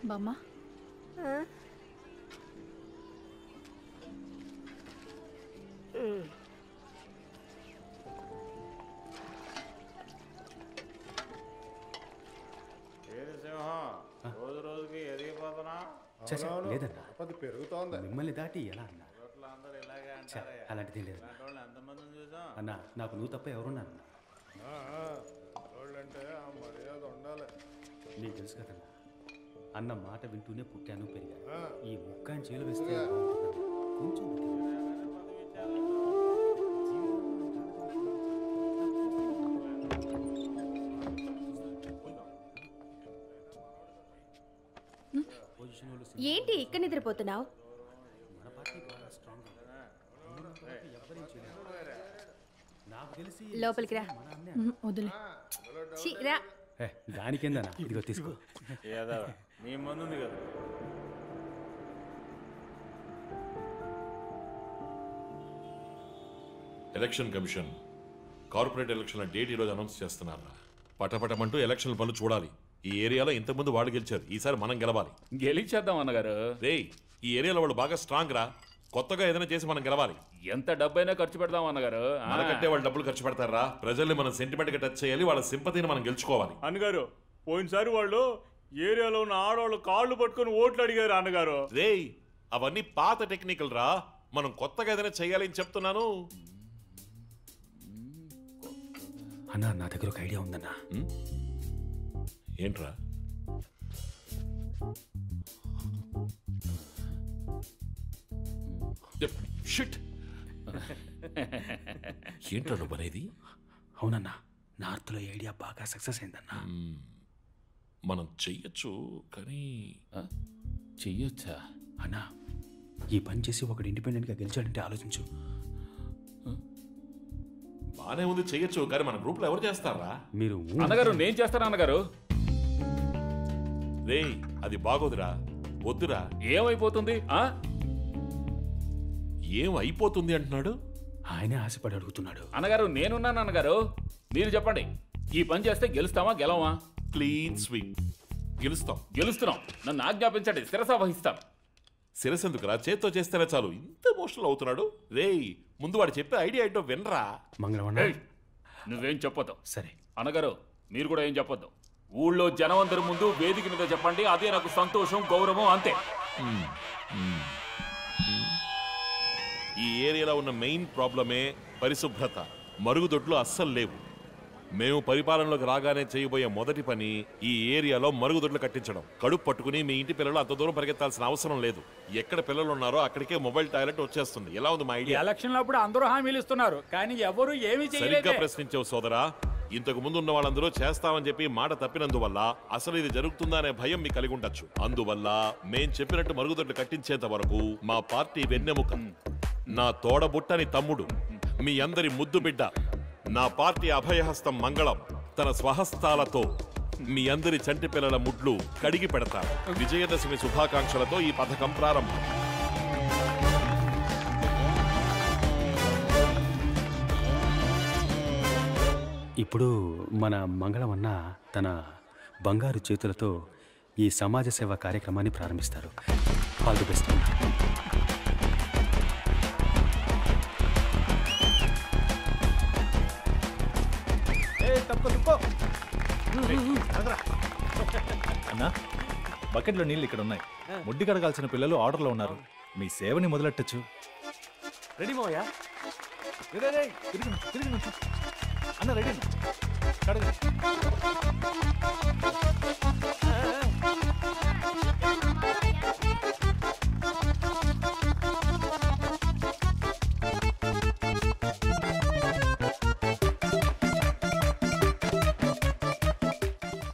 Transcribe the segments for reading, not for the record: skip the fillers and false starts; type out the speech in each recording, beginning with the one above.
బామ్మ లేదన్నా పెరుగుతోంది. మిమ్మల్ని దాటి ఎలా అన్నా? అలాంటిది లేదు అన్నా. నాకు నువ్వు తప్ప ఎవరున్నారన్నా? నీకు తెలుసు కదన్నా, అన్న మాట వింటూనే పుట్టాను పెరిగాను. ఈ ముక్కాని చేలు వేస్తే కొంచెం ఏంటి ఇక్కడ నిద్రపోతున్నావు? లోపలికి రా. వదిలే రా. దానికేందన్నా, ఇదిగో తీసుకో. మీ ముందు ఉంది కదా. ఎలక్షన్ కమిషన్ కార్పొరేట్ ఎలక్షన్ల డేట్ ఈరోజు అనౌన్స్ చేస్తున్నారు. పటపటమంటూ ఎలక్షన్ పనులు చూడాలి. ఈ ఏరియాలో ఇంతకుముందు వాళ్ళు గెలిచారు, ఈసారి మనం గెలవాలి. గెలిచేద్దాం అన్నగారు. రే, ఈ ఏరియాలో వాళ్ళు బాగా స్ట్రాంగ్ రా. కొత్తగా ఏదైనా చేసి మనం గెలవాలి. ఎంత డబ్బైనా ఖర్చు పెడదాం అన్నగారు. మనకంటే వాళ్ళు డబ్బులు ఖర్చు పెడతారా? ప్రజల్ని మనం సెంటిమెంట్ గా టచ్ చేయాలి, వాళ్ళ సింపతిని మనం గెలుచుకోవాలి. అన్నగారు, పోయినసారి వాళ్ళు ఏరియాలో ఉన్న ఆడవాళ్ళు కాళ్ళు పట్టుకుని ఓట్లు అడిగారు అన్నగారు. రే, అవన్నీ పాత టెక్నికల్ రా. మనం కొత్తగా ఏదైనా చేయాలి అని చెప్తున్నాను. అన్నా, నా దగ్గర ఒక ఐడియా ఉందన్నా. ఏంట్రా? ఏంట్రా నువ్వు అనేది? అవునన్నా, నార్త్లో ఐడియా బాగా సక్సెస్ అయిందన్నా. మనం చెయ్యొచ్చు, కానీ చెయ్యొచ్చా అన్నా? ఈ పని చేసి ఒకడు ఇండిపెండెంట్గా గెలిచాడంటే ఆలోచించు. బానే ఉంది, చెయ్యొచ్చు, కానీ మన గ్రూప్లో ఎవరు చేస్తారా? మీరు అన్నగారు. నేను చేస్తాను అన్నగారు. రే, అది బాగోదురా, వద్దురా. ఏమైపోతుంది? ఏం అయిపోతుంది అంటున్నాడు? ఆయనే ఆశపడి అడుగుతున్నాడు. అన్నగారు, నేనున్నాను అన్నగారు. మీరు చెప్పండి, ఈ పని చేస్తే గెలుస్తామా గెలవా? Clean sweep. గెలుస్తాం. గెలుస్తున్నాం. నన్ను ఆజ్ఞాపించండి, శిరస వహిస్తాం. శిరసెందుకురా, చేత్తో చేస్తేనే చాలు. ఇంత ఎమోషనల్ అవుతున్నాడు. రే, ముందు వాడు చెప్పే ఐడియా ఏంటో వినరా. నువ్వేం చెప్పొద్దు. సరే అన్నగారు, మీరు కూడా ఏం చెప్పొద్దు. ఊళ్ళో జనం అందరి ముందు వేదిక మీద చెప్పండి. అదే నాకు సంతోషం, గౌరవం, అంతే. ఈ ఏరియాలో ఉన్న మెయిన్ ప్రాబ్లమే పరిశుభ్రత. మరుగుదొడ్లు అస్సలు లేవు. మేము పరిపాలనలోకి రాగానే చేయబోయే మొదటి పని ఈ ఏరియాలో మరుగుదొడ్లు కట్టించడం. కడుపు పట్టుకుని మీ ఇంటి పిల్లలు అంత దూరం పరిగెత్తాల్సిన అవసరం లేదు. ఎక్కడ పిల్లలు ఉన్నారో అక్కడికే మొబైల్ టాయిలెట్ వచ్చేస్తుంది. ఎలా ఉంది మా ఐడియా? ఎలక్షన్ అప్పుడు అందరూ హామీలు ఇస్తున్నారు, కానీ ఎవరు ఏమీ చేయలేదు. సరిగ్గా ప్రశ్నించావు సోదరా. ఇంతకు ముందు ఉన్న వాళ్ళందరూ చేస్తామని చెప్పి మాట తప్పినందువల్ల అసలు ఇది జరుగుతుందా అనే భయం మీకు కలిగి ఉండొచ్చు. అందువల్ల మేం చెప్పినట్టు మరుగుదొడ్లు కట్టించేంత వరకు మా పార్టీ వెన్నెముక, నా తోడబుట్టని తమ్ముడు, మీ అందరి ముద్దు బిడ్డ, నా పార్టీ అభయహస్తం మంగళం తన స్వహస్తాలతో మీ అందరి చంటి పిల్లల ముడ్లు కడిగి పెడతారు. విజయదశమి శుభాకాంక్షలతో ఈ పథకం ప్రారంభం. ఇప్పుడు మన మంగళం అన్న తన బంగారు చేతులతో ఈ సమాజ సేవ కార్యక్రమాన్ని ప్రారంభిస్తారు. All the best. అన్నా, బకెట్లో నీళ్ళు ఇక్కడ ఉన్నాయి. ముడ్డి కడగాల్సిన పిల్లలు ఆర్డర్లో ఉన్నారు. మీ సేవని మొదలెట్టచ్చు. రెడీ మోయా? అన్న రెడీ కడగ.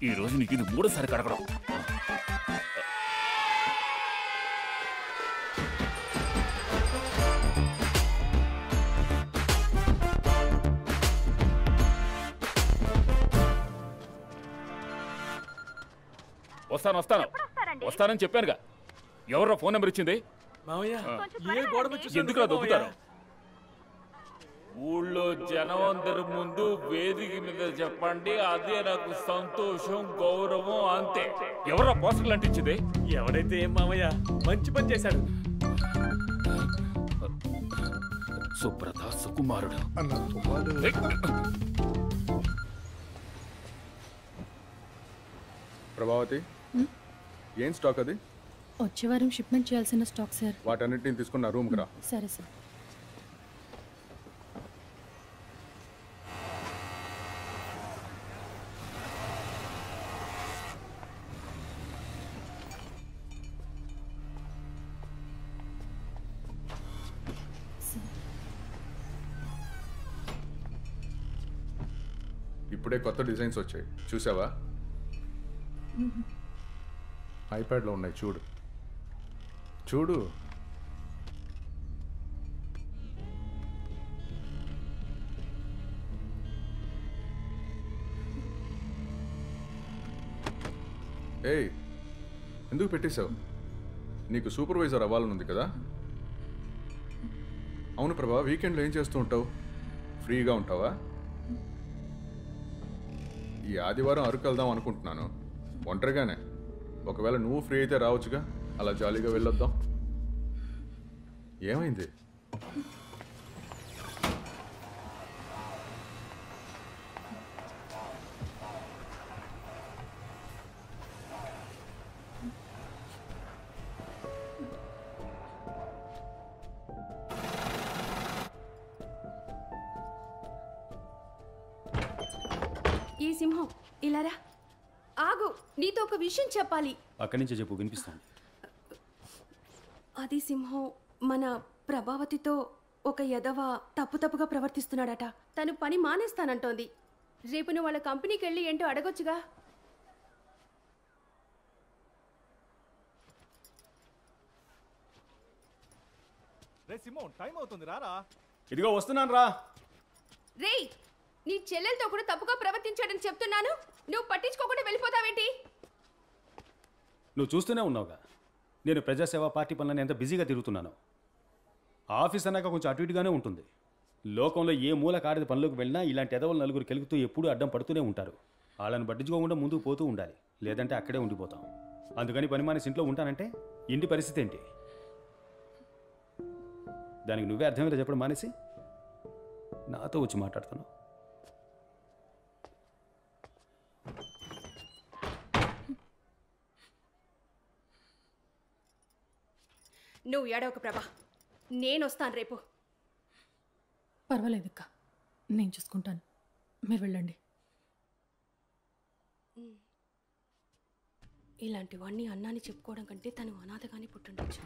ఈ రోజు నీకు ఇది మూడోసారి కడగడం. వస్తానని చెప్పానుగా. ఎవరో ఫోన్ నెంబర్ ఇచ్చింది? ఎందుకు దొబ్బుతారు? ఊళ్ళో జనం అందరి ముందు వేదిక మీద చెప్పండి, అదే నాకు సంతోషం, గౌరవం, అంతే. ఎవరా పోస్టర్లు అంటించింది? ఎవడైతే ఏం మామయ్య, మంచి పని చేశాడు. సుబ్రత సుకుమారుడు. ప్రభావతి, ఏం స్టాక్ అది? వచ్చే వారం షిప్మెంట్ చేయాల్సిన స్టాక్ సార్. వాటన్నిటిని తీసుకున్న రూమ్కి రా. సరే సార్. ఇప్పుడే కొత్త డిజైన్స్ వచ్చాయి, చూసావా? ఐప్యాడ్లో ఉన్నాయి, చూడు చూడు. ఏయ్, ఎందుకు పెట్టేశావు? నీకు సూపర్వైజర్ అవ్వాలనుంది కదా? అవును ప్రభా, వీకెండ్లో ఏం చేస్తూ ఉంటావు? ఫ్రీగా ఉంటావా? ఈ ఆదివారం అరకు వెళ్దాం అనుకుంటున్నాను, ఒంటరిగానే. ఒకవేళ నువ్వు ఫ్రీ అయితే రావచ్చుగా, అలా జాలీగా వెళ్ళొద్దాం. ఏమైంది? ఈ సింహం ఇలారా. ఆగు, నీతో ఒక విషయం చెప్పాలి. అక్కడి నుంచి చెప్పు, వినిపిస్తుంది. అది సింహం మన ప్రభావతితో ఒక యదవ తప్పుగా ప్రవర్తిస్తున్నాడట. తను పని మానేస్తానంటోంది. రేపు నువ్వు వాళ్ళ కంపెనీకి వెళ్ళి ఏంటో అడగొచ్చుగా. రే సిమోన్, టైం అవుతుంది, రారా. ఇదిగో వస్తున్నాను రా. రేయ్, నీ చెల్లెలతో కూడా తప్పుగా ప్రవర్తించాడని చెప్తున్నాను, నువ్వు పట్టించుకోకుండా వెళ్ళిపోతావేంటి? నువ్వు చూస్తూనే ఉన్నావుగా, నేను ప్రజాసేవా పార్టీ పనులను ఎంత బిజీగా తిరుగుతున్నాను. ఆఫీస్ అన్నాక కొంచెం అటు ఇటుగానే ఉంటుంది. లోకంలో ఏ మూల కాడిది పనులకు వెళ్ళినా ఇలాంటి ఎదవలు నలుగురు కెలుగుతూ ఎప్పుడూ అడ్డం పడుతూనే ఉంటారు. వాళ్ళని పట్టించుకోకుండా ముందుకు పోతూ ఉండాలి, లేదంటే అక్కడే ఉండిపోతాం. అందుకని పని మానేసి ఇంట్లో ఉంటానంటే ఇంటి పరిస్థితి ఏంటి? దానికి నువ్వే అర్థమయ్యేలా చెప్పడం మానేసి నాతో వచ్చి మాట్లాడుతున్నావు. నువ్వు ఏడవకు ప్రభా, నేను వస్తాను రేపు. పర్వాలేదక్క, నేను చూసుకుంటాను, మీరు వెళ్ళండి. ఇలాంటివన్నీ అన్నాన్ని చెప్పుకోవడం కంటే తను అనాథగానే పుట్టుండొచ్చు.